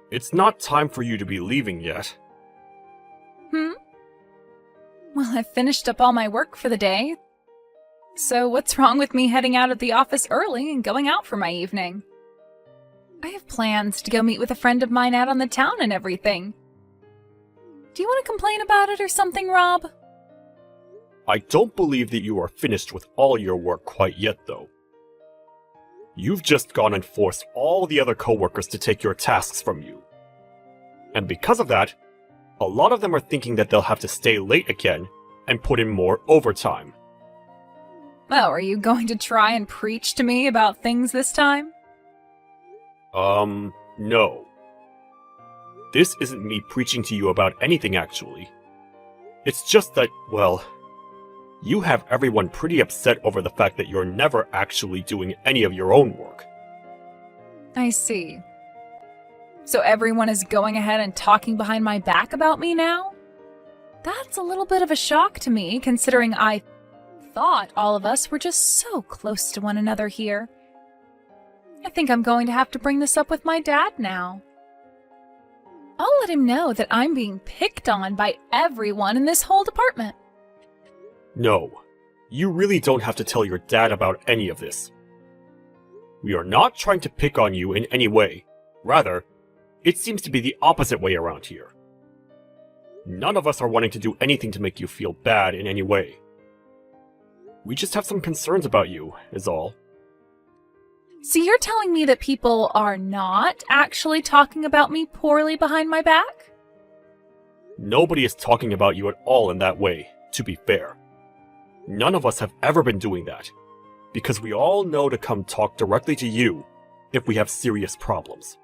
It's not time for you to be leaving yet. Hmm? Well, I've finished up all my work for the day. So what's wrong with me heading out of the office early and going out for my evening? I have plans to go meet with a friend of mine out on the town and everything. Do you want to complain about it or something, Rob? I don't believe that you are finished with all your work quite yet, though. You've just gone and forced all the other coworkers to take your tasks from you. And because of that, a lot of them are thinking that they'll have to stay late again and put in more overtime. Oh, are you going to try and preach to me about things this time? No. This isn't me preaching to you about anything, actually. It's just that, well, you have everyone pretty upset over the fact that you're never actually doing any of your own work. I see. So everyone is going ahead and talking behind my back about me now? That's a little bit of a shock to me, considering I thought all of us were just so close to one another here. I think I'm going to have to bring this up with my dad now. I'll let him know that I'm being picked on by everyone in this whole department. No, you really don't have to tell your dad about any of this. We are not trying to pick on you in any way. Rather, it seems to be the opposite way around here. None of us are wanting to do anything to make you feel bad in any way. We just have some concerns about you, is all. So you're telling me that people are not actually talking about me poorly behind my back? Nobody is talking about you at all in that way, to be fair. None of us have ever been doing that, because we all know to come talk directly to you if we have serious problems.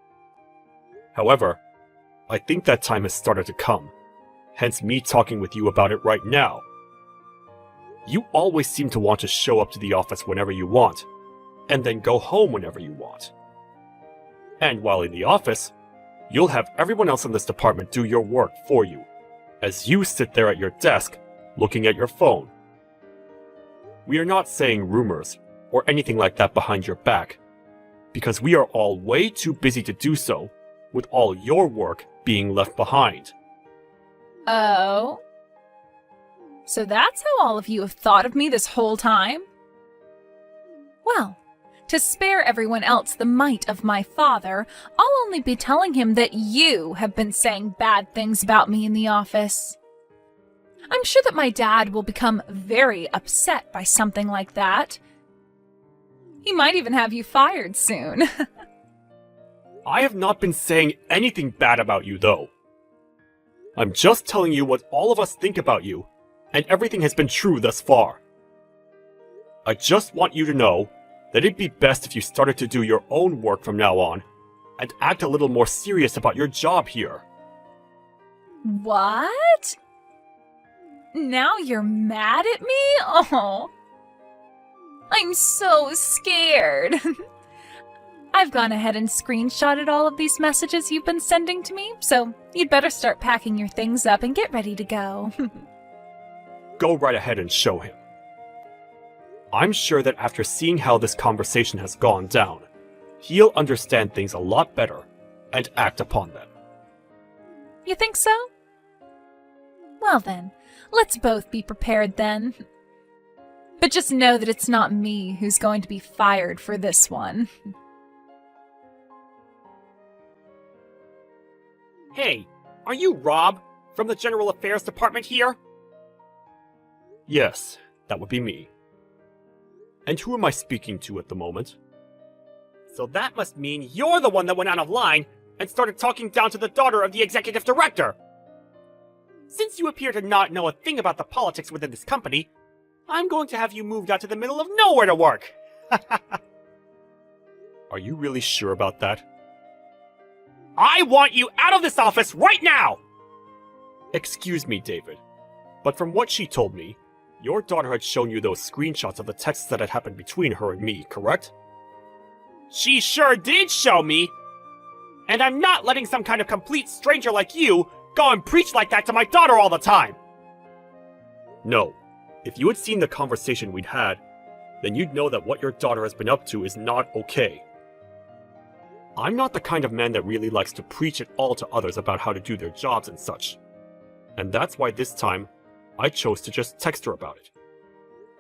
However, I think that time has started to come, hence me talking with you about it right now. You always seem to want to show up to the office whenever you want, and then go home whenever you want. And while in the office, you'll have everyone else in this department do your work for you, as you sit there at your desk looking at your phone. We are not saying rumors or anything like that behind your back, because we are all way too busy to do so, with all your work being left behind. Oh? So that's how all of you have thought of me this whole time? Well, to spare everyone else the might of my father, I'll only be telling him that you have been saying bad things about me in the office. I'm sure that my dad will become very upset by something like that. He might even have you fired soon. I have not been saying anything bad about you, though. I'm just telling you what all of us think about you, and everything has been true thus far. I just want you to know that it'd be best if you started to do your own work from now on, and act a little more serious about your job here. What? Now you're mad at me? Oh, I'm so scared. I've gone ahead and screenshotted all of these messages you've been sending to me, so you'd better start packing your things up and get ready to go. Go right ahead and show him. I'm sure that after seeing how this conversation has gone down, he'll understand things a lot better and act upon them. You think so? Well then, let's both be prepared then. But just know that it's not me who's going to be fired for this one. Hey, are you Rob from the General Affairs Department here? Yes, that would be me. And who am I speaking to at the moment? So that must mean you're the one that went out of line and started talking down to the daughter of the executive director. Since you appear to not know a thing about the politics within this company, I'm going to have you moved out to the middle of nowhere to work. Are you really sure about that? I want you out of this office right now! Excuse me, David, but from what she told me, your daughter had shown you those screenshots of the texts that had happened between her and me, correct? She sure did show me! And I'm not letting some kind of complete stranger like you go and preach like that to my daughter all the time! No. If you had seen the conversation we'd had, then you'd know that what your daughter has been up to is not okay. I'm not the kind of man that really likes to preach it all to others about how to do their jobs and such. And that's why this time, I chose to just text her about it,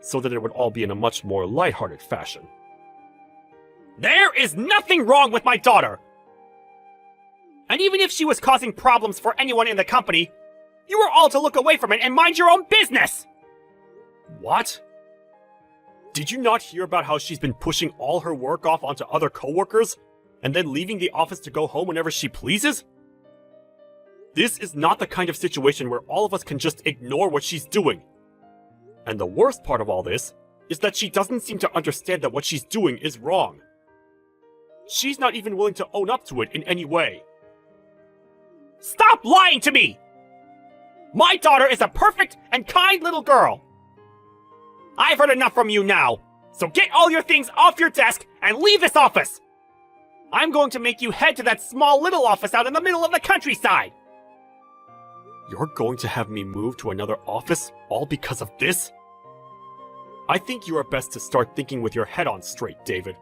so that it would all be in a much more lighthearted fashion. There is nothing wrong with my daughter! And even if she was causing problems for anyone in the company, you were all to look away from it and mind your own business! What? Did you not hear about how she's been pushing all her work off onto other coworkers, and then leaving the office to go home whenever she pleases? This is not the kind of situation where all of us can just ignore what she's doing. And the worst part of all this is that she doesn't seem to understand that what she's doing is wrong. She's not even willing to own up to it in any way. Stop lying to me! My daughter is a perfect and kind little girl. I've heard enough from you now, so get all your things off your desk and leave this office! I'm going to make you head to that small little office out in the middle of the countryside! You're going to have me move to another office all because of this? I think you are best to start thinking with your head on straight, David.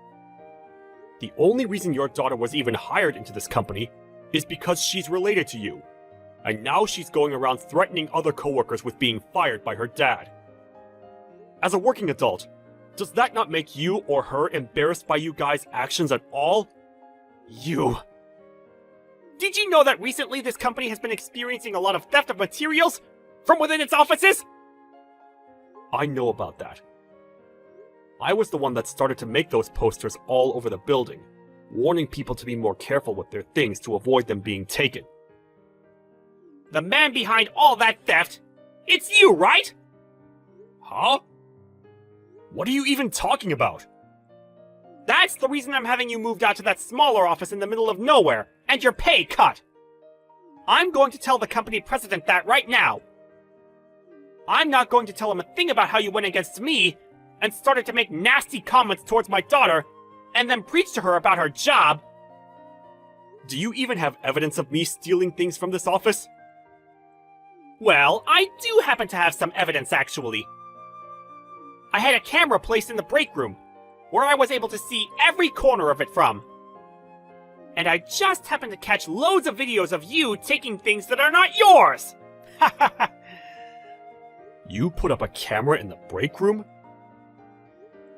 The only reason your daughter was even hired into this company is because she's related to you. And now she's going around threatening other coworkers with being fired by her dad. As a working adult, does that not make you or her embarrassed by you guys' actions at all? You. Did you know that recently this company has been experiencing a lot of theft of materials from within its offices? I know about that. I was the one that started to make those posters all over the building, warning people to be more careful with their things to avoid them being taken. The man behind all that theft, it's you, right? Huh? What are you even talking about? That's the reason I'm having you moved out to that smaller office in the middle of nowhere, and your pay cut. I'm going to tell the company president that right now. I'm not going to tell him a thing about how you went against me and started to make nasty comments towards my daughter, and then preach to her about her job. Do you even have evidence of me stealing things from this office? Well, I do happen to have some evidence, actually. I had a camera placed in the break room, where I was able to see every corner of it from. And I just happened to catch loads of videos of you taking things that are not yours! You put up a camera in the break room?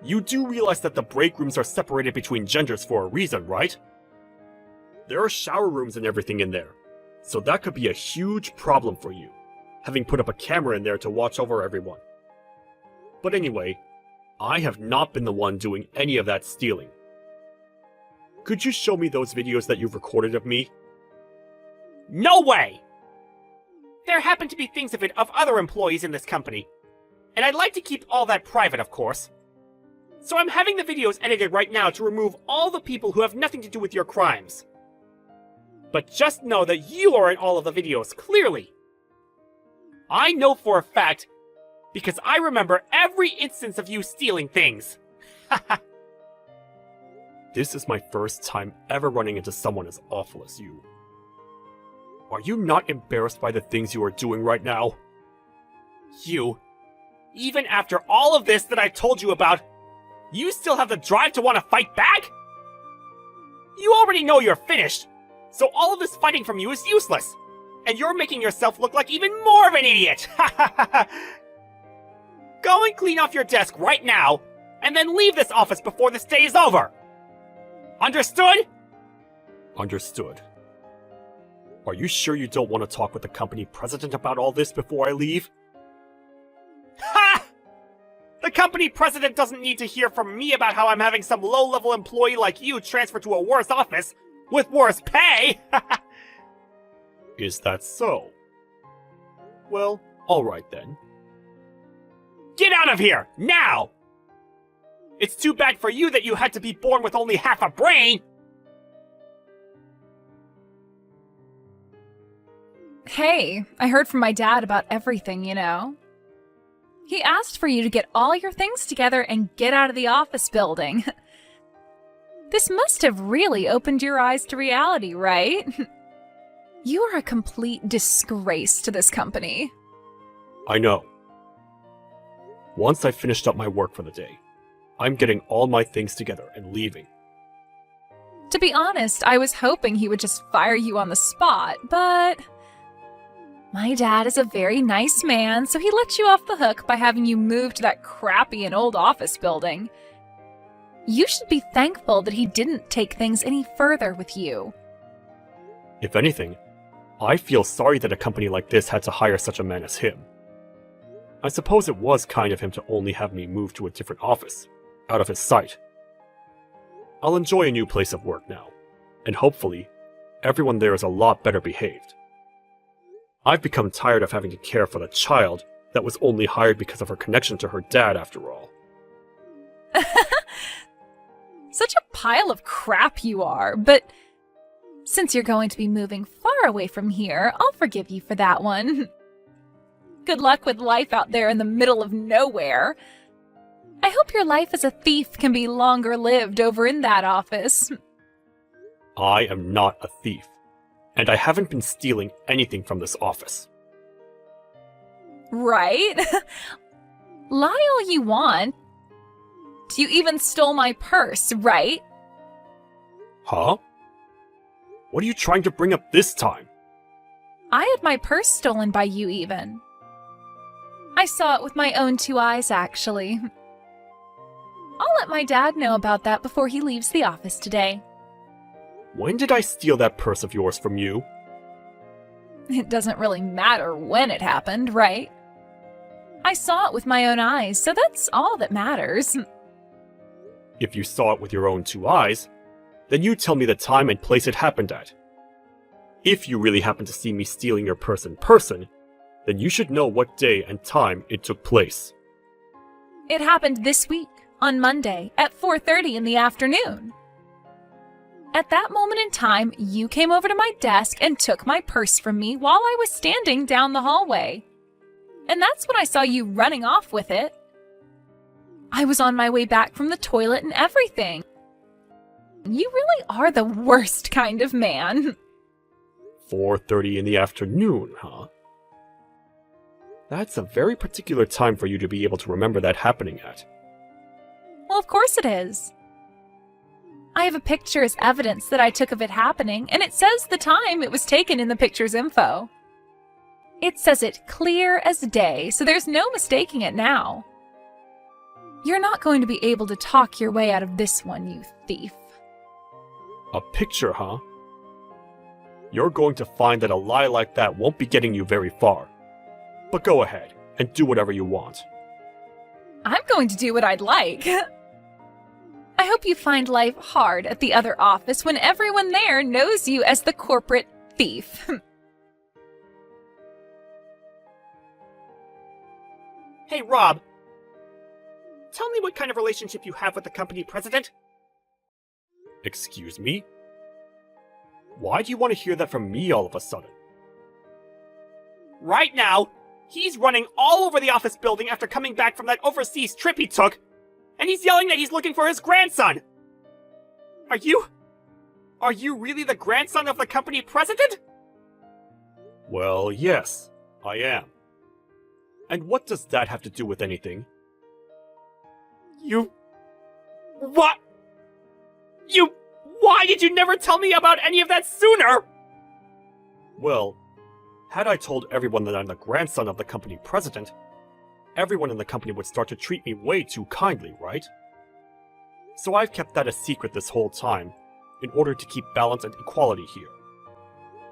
You do realize that the break rooms are separated between genders for a reason, right? There are shower rooms and everything in there, so that could be a huge problem for you, having put up a camera in there to watch over everyone. But anyway, I have not been the one doing any of that stealing. Could you show me those videos that you've recorded of me? No way! There happen to be things of it of other employees in this company, and I'd like to keep all that private, of course. So I'm having the videos edited right now to remove all the people who have nothing to do with your crimes. But just know that you are in all of the videos, clearly. I know for a fact, because I remember every instance of you stealing things. This is my first time ever running into someone as awful as you. Are you not embarrassed by the things you are doing right now? You, even after all of this that I told you about, you still have the drive to want to fight back? You already know you're finished, so all of this fighting from you is useless, and you're making yourself look like even more of an idiot! Go and clean off your desk right now, and then leave this office before this day is over! Understood? Understood. Are you sure you don't want to talk with the company president about all this before I leave? Ha! The company president doesn't need to hear from me about how I'm having some low-level employee like you transfer to a worse office with worse pay! Is that so? Well, alright then. Get out of here, now! It's too bad for you that you had to be born with only half a brain! Hey, I heard from my dad about everything, you know. He asked for you to get all your things together and get out of the office building. This must have really opened your eyes to reality, right? You are a complete disgrace to this company. I know. Once I've finished up my work for the day, I'm getting all my things together and leaving. To be honest, I was hoping he would just fire you on the spot, but my dad is a very nice man, so he let you off the hook by having you move to that crappy and old office building. You should be thankful that he didn't take things any further with you. If anything, I feel sorry that a company like this had to hire such a man as him. I suppose it was kind of him to only have me move to a different office, out of his sight. I'll enjoy a new place of work now, and hopefully, everyone there is a lot better behaved. I've become tired of having to care for the child that was only hired because of her connection to her dad after all. Such a pile of crap you are, but since you're going to be moving far away from here, I'll forgive you for that one. Good luck with life out there in the middle of nowhere. I hope your life as a thief can be longer lived over in that office. I am not a thief, and I haven't been stealing anything from this office. Right? Lie all you want. You even stole my purse, right? Huh? What are you trying to bring up this time? I had my purse stolen by you even. I saw it with my own 2 eyes, actually. I'll let my dad know about that before he leaves the office today. When did I steal that purse of yours from you? It doesn't really matter when it happened, right? I saw it with my own eyes, so that's all that matters. If you saw it with your own 2 eyes, then you tell me the time and place it happened at. If you really happen to see me stealing your purse in person, then you should know what day and time it took place. It happened this week, on Monday, at 4:30 in the afternoon. At that moment in time, you came over to my desk and took my purse from me while I was standing down the hallway. And that's when I saw you running off with it. I was on my way back from the toilet and everything. You really are the worst kind of man. 4:30 in the afternoon, huh? That's a very particular time for you to be able to remember that happening at. Well, of course it is. I have a picture as evidence that I took of it happening, and it says the time it was taken in the picture's info. It says it clear as day, so there's no mistaking it now. You're not going to be able to talk your way out of this one, you thief. A picture, huh? You're going to find that a lie like that won't be getting you very far. But go ahead, and do whatever you want. I'm going to do what I'd like. I hope you find life hard at the other office when everyone there knows you as the corporate thief. Hey, Rob. Tell me what kind of relationship you have with the company president? Excuse me? Why do you want to hear that from me all of a sudden? Right now, he's running all over the office building after coming back from that overseas trip he took, and he's yelling that he's looking for his grandson. Are you really the grandson of the company president? Well, yes, I am. And what does that have to do with anything? What? Why did you never tell me about any of that sooner? Well, had I told everyone that I'm the grandson of the company president, everyone in the company would start to treat me way too kindly, right? So I've kept that a secret this whole time, in order to keep balance and equality here.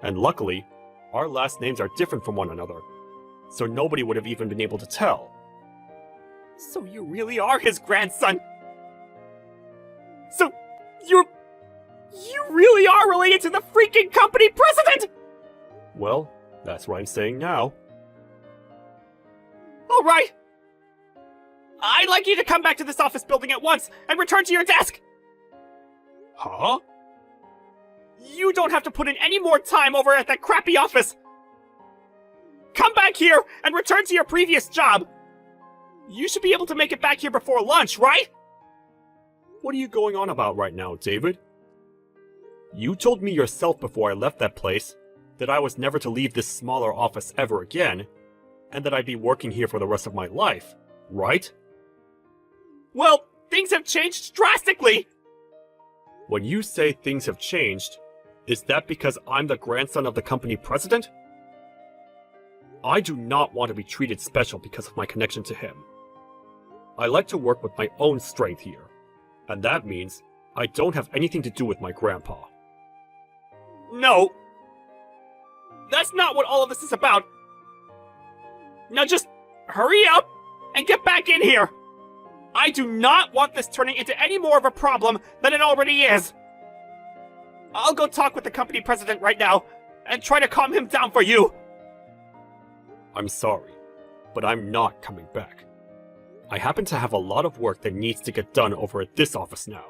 And luckily, our last names are different from one another, so nobody would have even been able to tell. So you really are his grandson? So, you really are related to the freaking company president? Well, that's what I'm saying now. Alright. I'd like you to come back to this office building at once and return to your desk. Huh? You don't have to put in any more time over at that crappy office. Come back here and return to your previous job. You should be able to make it back here before lunch, right? What are you going on about right now, David? You told me yourself before I left that place that I was never to leave this smaller office ever again, and that I'd be working here for the rest of my life, right? Well, things have changed drastically. When you say things have changed, is that because I'm the grandson of the company president? I do not want to be treated special because of my connection to him. I like to work with my own strength here, and that means I don't have anything to do with my grandpa. No! That's not what all of this is about! Now just hurry up and get back in here! I do not want this turning into any more of a problem than it already is! I'll go talk with the company president right now and try to calm him down for you! I'm sorry, but I'm not coming back. I happen to have a lot of work that needs to get done over at this office now.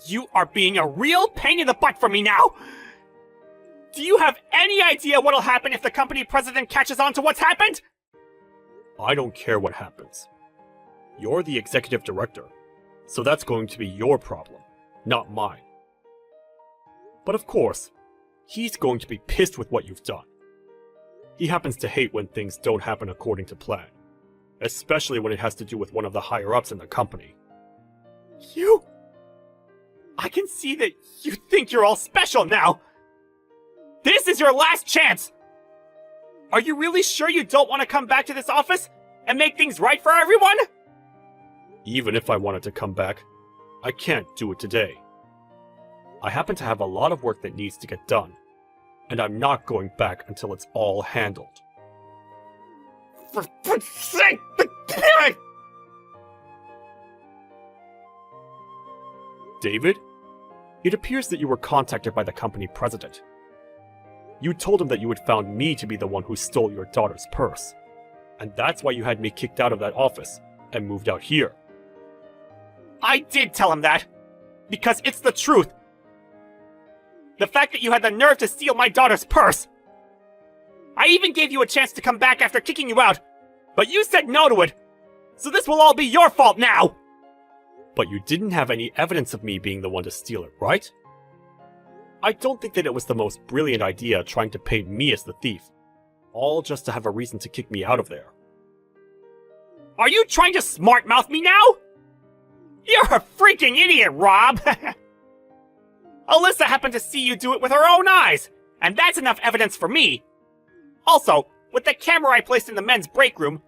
You are being a real pain in the butt for me now! Do you have any idea what'll happen if the company president catches on to what's happened? I don't care what happens. You're the executive director, so that's going to be your problem, not mine. But of course, he's going to be pissed with what you've done. He happens to hate when things don't happen according to plan, especially when it has to do with one of the higher-ups in the company. I can see that you think you're all special now! This is your last chance! Are you really sure you don't want to come back to this office and make things right for everyone? Even if I wanted to come back, I can't do it today. I happen to have a lot of work that needs to get done, and I'm not going back until it's all handled. For fuck's sake! David, it appears that you were contacted by the company president. You told him that you had found me to be the one who stole your daughter's purse, and that's why you had me kicked out of that office and moved out here. I did tell him that, because it's the truth. The fact that you had the nerve to steal my daughter's purse. I even gave you a chance to come back after kicking you out, but you said no to it. So this will all be your fault now! But you didn't have any evidence of me being the one to steal it, right? I don't think that it was the most brilliant idea trying to paint me as the thief, all just to have a reason to kick me out of there. Are you trying to smart-mouth me now? You're a freaking idiot, Rob! Alyssa happened to see you do it with her own eyes, and that's enough evidence for me. Also, with the camera I placed in the men's break room,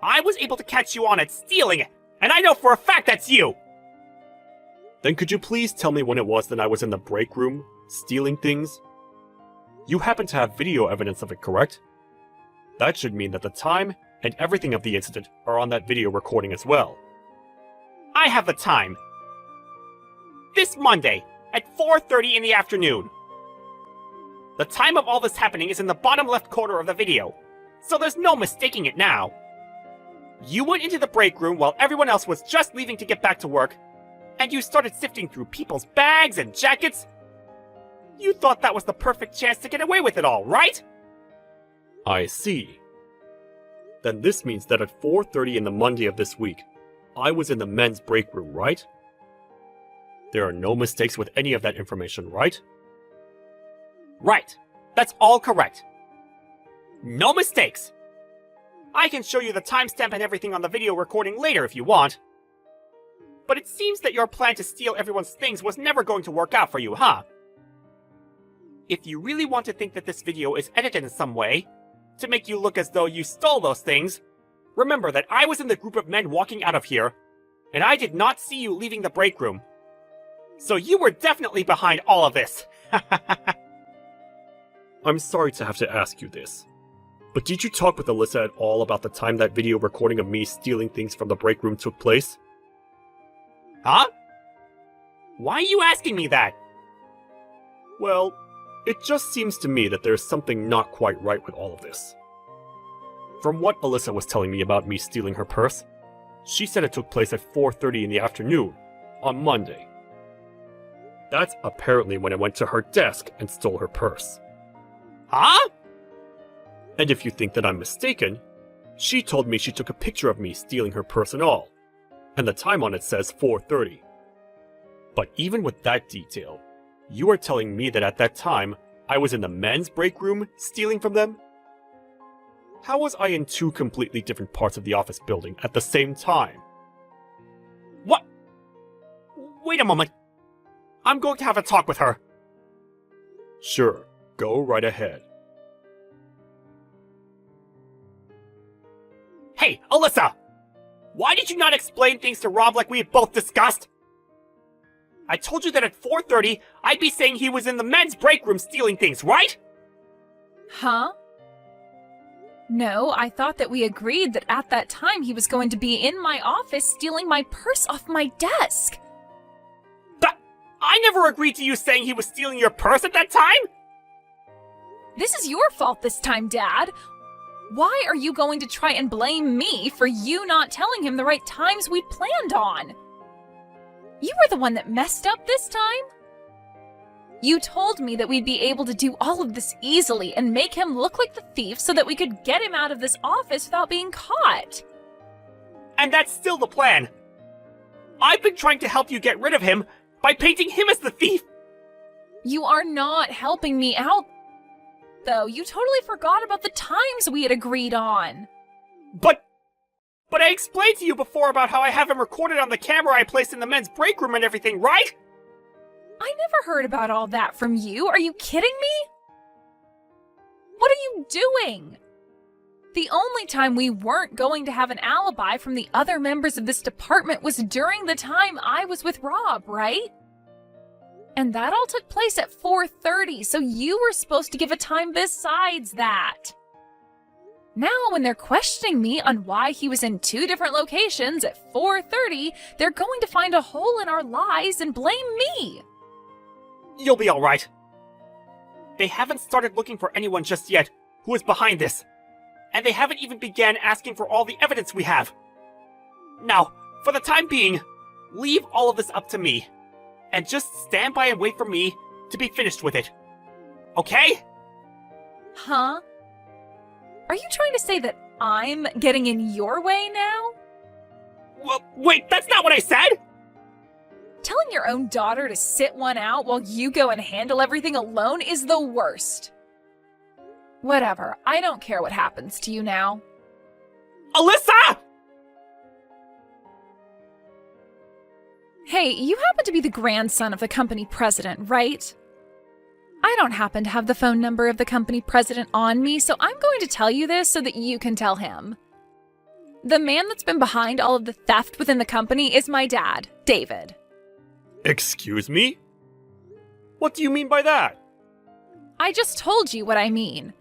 I was able to catch you on it stealing it, and I know for a fact that's you! Then could you please tell me when it was that I was in the break room, stealing things? You happen to have video evidence of it, correct? That should mean that the time and everything of the incident are on that video recording as well. I have the time. This Monday, at 4:30 in the afternoon. The time of all this happening is in the bottom left corner of the video, so there's no mistaking it now. You went into the break room while everyone else was just leaving to get back to work, and you started sifting through people's bags and jackets. You thought that was the perfect chance to get away with it all, right? I see. Then this means that at 4:30 in the Monday of this week, I was in the men's break room, right? There are no mistakes with any of that information, right? Right. That's all correct. No mistakes. I can show you the timestamp and everything on the video recording later if you want. But it seems that your plan to steal everyone's things was never going to work out for you, huh? If you really want to think that this video is edited in some way, to make you look as though you stole those things, remember that I was in the group of men walking out of here, and I did not see you leaving the break room. So you were definitely behind all of this. I'm sorry to have to ask you this, but did you talk with Alyssa at all about the time that video recording of me stealing things from the break room took place? Huh? Why are you asking me that? Well, it just seems to me that there's something not quite right with all of this. From what Alyssa was telling me about me stealing her purse, she said it took place at 4:30 in the afternoon, on Monday. That's apparently when I went to her desk and stole her purse. Huh? And if you think that I'm mistaken, she told me she took a picture of me stealing her purse and all, and the time on it says 4:30. But even with that detail, you are telling me that at that time, I was in the men's break room stealing from them? How was I in two completely different parts of the office building at the same time? What? Wait a moment. I'm going to have a talk with her. Sure, go right ahead. Hey, Alyssa! Why did you not explain things to Rob like we had both discussed? I told you that at 4:30, I'd be saying he was in the men's break room stealing things, right? Huh? No, I thought that we agreed that at that time he was going to be in my office stealing my purse off my desk. But I never agreed to you saying he was stealing your purse at that time! This is your fault this time, Dad. Why are you going to try and blame me for you not telling him the right times we'd planned on? You were the one that messed up this time. You told me that we'd be able to do all of this easily and make him look like the thief so that we could get him out of this office without being caught. And that's still the plan. I've been trying to help you get rid of him by painting him as the thief. You are not helping me out, though. You totally forgot about the times we had agreed on. But I explained to you before about how I have him recorded on the camera I placed in the men's break room and everything, right? I never heard about all that from you. Are you kidding me? What are you doing? The only time we weren't going to have an alibi from the other members of this department was during the time I was with Rob, right? And that all took place at 4:30, so you were supposed to give a time besides that. Now, when they're questioning me on why he was in 2 different locations at 4:30, they're going to find a hole in our lies and blame me. You'll be alright. They haven't started looking for anyone just yet who is behind this. And they haven't even began asking for all the evidence we have. Now, for the time being, leave all of this up to me. And just stand by and wait for me to be finished with it. Okay? Huh? Are you trying to say that I'm getting in your way now? Well, wait, that's not what I said! Telling your own daughter to sit one out while you go and handle everything alone is the worst. Whatever, I don't care what happens to you now. Alyssa! Hey, you happen to be the grandson of the company president, right? I don't happen to have the phone number of the company president on me, so I'm going to tell you this so that you can tell him. The man that's been behind all of the theft within the company is my dad, David. Excuse me? What do you mean by that? I just told you what I mean.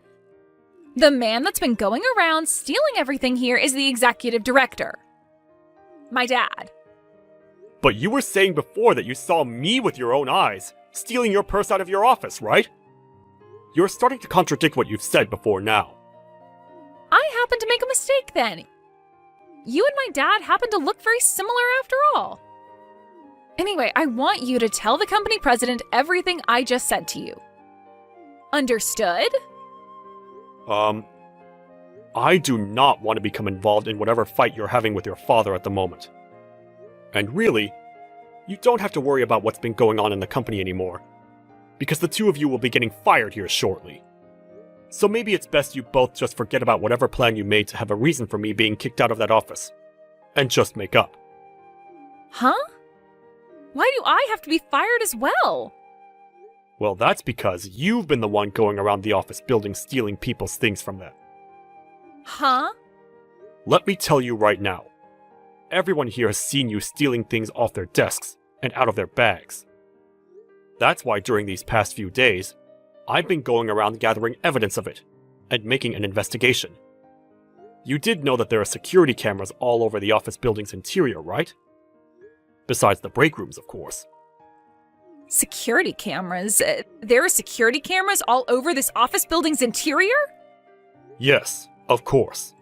The man that's been going around stealing everything here is the executive director. My dad. But you were saying before that you saw me with your own eyes, stealing your purse out of your office, right? You're starting to contradict what you've said before now. I happened to make a mistake then. You and my dad happen to look very similar after all. Anyway, I want you to tell the company president everything I just said to you. Understood? I do not want to become involved in whatever fight you're having with your father at the moment. And really, you don't have to worry about what's been going on in the company anymore, because the two of you will be getting fired here shortly. So maybe it's best you both just forget about whatever plan you made to have a reason for me being kicked out of that office, and just make up. Huh? Why do I have to be fired as well? Well, that's because you've been the one going around the office building stealing people's things from them. Huh? Let me tell you right now. Everyone here has seen you stealing things off their desks and out of their bags. That's why during these past few days, I've been going around gathering evidence of it and making an investigation. You did know that there are security cameras all over the office building's interior, right? Besides the break rooms, of course. Security cameras? There are security cameras all over this office building's interior? Yes, of course.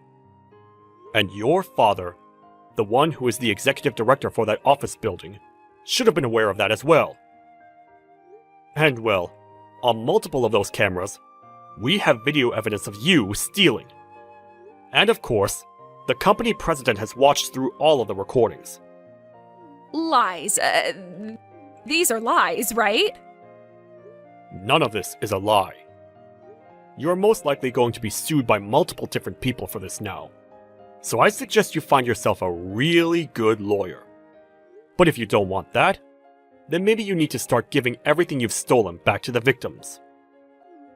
And your father, the one who is the executive director for that office building, should have been aware of that as well. And well, on multiple of those cameras, we have video evidence of you stealing. And of course, the company president has watched through all of the recordings. Lies. These are lies, right? None of this is a lie. You're most likely going to be sued by multiple different people for this now. So I suggest you find yourself a really good lawyer. But if you don't want that, then maybe you need to start giving everything you've stolen back to the victims.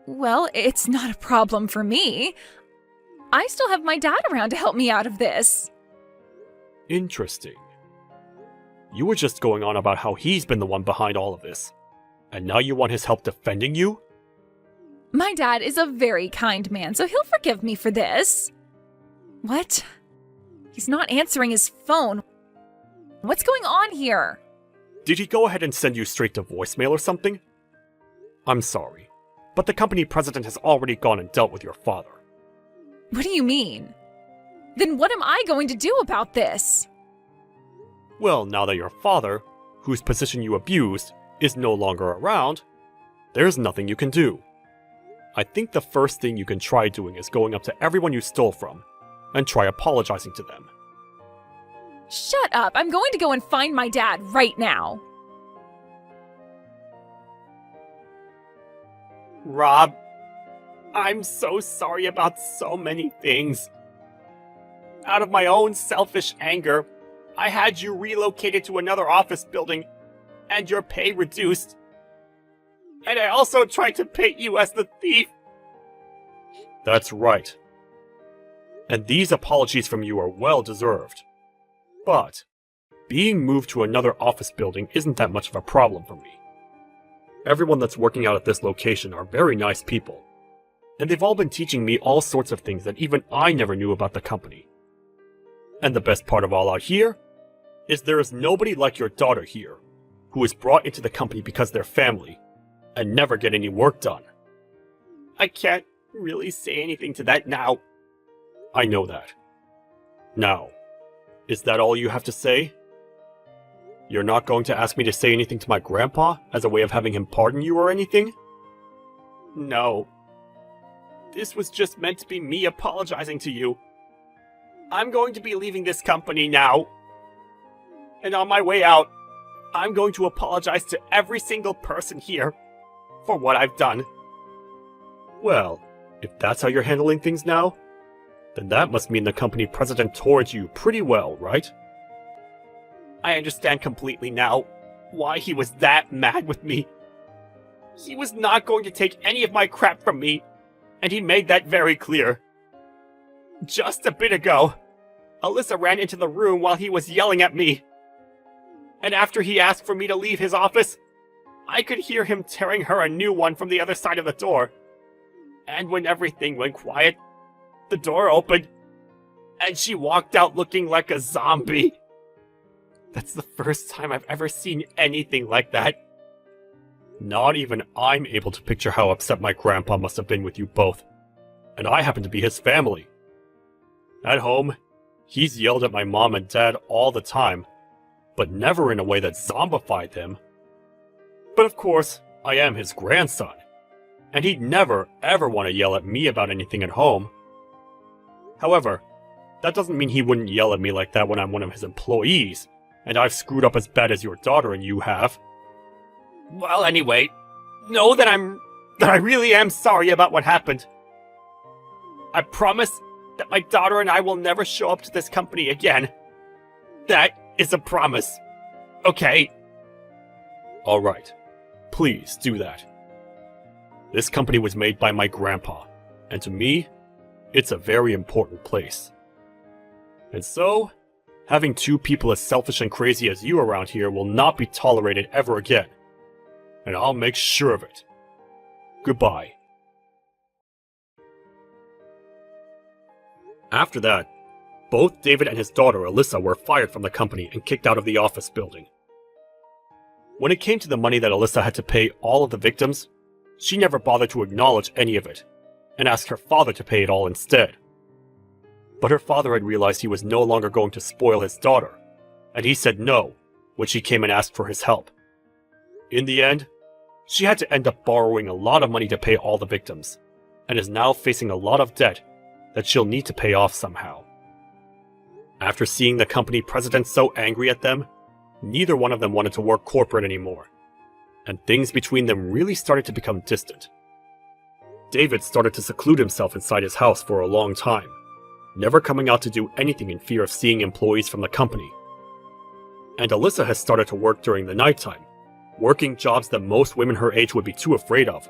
Well, it's not a problem for me. I still have my dad around to help me out of this. Interesting. You were just going on about how he's been the one behind all of this, and now you want his help defending you? My dad is a very kind man, so he'll forgive me for this. What? He's not answering his phone. What's going on here? Did he go ahead and send you straight to voicemail or something? I'm sorry, but the company president has already gone and dealt with your father. What do you mean? Then what am I going to do about this? Well, now that your father, whose position you abused, is no longer around, there's nothing you can do. I think the first thing you can try doing is going up to everyone you stole from and try apologizing to them. Shut up! I'm going to go and find my dad right now. Rob, I'm so sorry about so many things. Out of my own selfish anger, I had you relocated to another office building and your pay reduced. And I also tried to paint you as the thief. That's right. And these apologies from you are well deserved. But being moved to another office building isn't that much of a problem for me. Everyone that's working out at this location are very nice people, and they've all been teaching me all sorts of things that even I never knew about the company. And the best part of all out here is there is nobody like your daughter here, who is brought into the company because they're family, and never get any work done. I can't really say anything to that now. I know that. Now, is that all you have to say? You're not going to ask me to say anything to my grandpa as a way of having him pardon you or anything? No. This was just meant to be me apologizing to you. I'm going to be leaving this company now. And on my way out, I'm going to apologize to every single person here for what I've done. Well, if that's how you're handling things now, then that must mean the company president towards you pretty well, right? I understand completely now why he was that mad with me. He was not going to take any of my crap from me, and he made that very clear. Just a bit ago, Alyssa ran into the room while he was yelling at me. And after he asked for me to leave his office, I could hear him tearing her a new one from the other side of the door. And when everything went quiet, the door opened, and she walked out looking like a zombie. That's the first time I've ever seen anything like that. Not even I'm able to picture how upset my grandpa must have been with you both. And I happen to be his family. At home, he's yelled at my mom and dad all the time, but never in a way that zombified them. But of course, I am his grandson, and he'd never, ever want to yell at me about anything at home. However, that doesn't mean he wouldn't yell at me like that when I'm one of his employees, and I've screwed up as bad as your daughter and you have. Well, anyway, know that I really am sorry about what happened. I promise that my daughter and I will never show up to this company again. That is a promise. Okay? Alright. Please do that. This company was made by my grandpa, and to me, it's a very important place. And so, having two people as selfish and crazy as you around here will not be tolerated ever again. And I'll make sure of it. Goodbye. After that, both David and his daughter Alyssa were fired from the company and kicked out of the office building. When it came to the money that Alyssa had to pay all of the victims, she never bothered to acknowledge any of it, and asked her father to pay it all instead. But her father had realized he was no longer going to spoil his daughter, and he said no when she came and asked for his help. In the end, she had to end up borrowing a lot of money to pay all the victims, and is now facing a lot of debt that she'll need to pay off somehow. After seeing the company president so angry at them, neither one of them wanted to work corporate anymore, and things between them really started to become distant. David started to seclude himself inside his house for a long time, never coming out to do anything in fear of seeing employees from the company. And Alyssa has started to work during the nighttime, working jobs that most women her age would be too afraid of.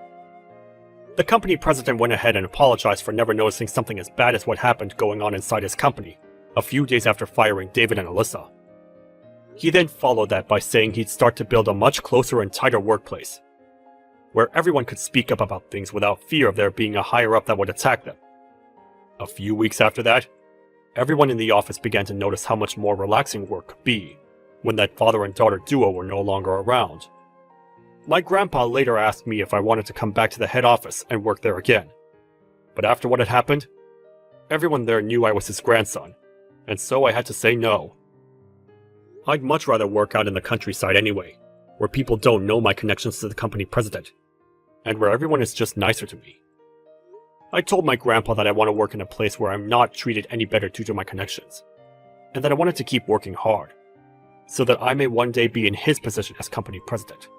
The company president went ahead and apologized for never noticing something as bad as what happened going on inside his company a few days after firing David and Alyssa. He then followed that by saying he'd start to build a much closer and tighter workplace, where everyone could speak up about things without fear of there being a higher-up that would attack them. A few weeks after that, everyone in the office began to notice how much more relaxing work could be when that father and daughter duo were no longer around. My grandpa later asked me if I wanted to come back to the head office and work there again. But after what had happened, everyone there knew I was his grandson, and so I had to say no. I'd much rather work out in the countryside anyway, where people don't know my connections to the company president, and where everyone is just nicer to me. I told my grandpa that I want to work in a place where I'm not treated any better due to my connections, and that I wanted to keep working hard, so that I may one day be in his position as company president.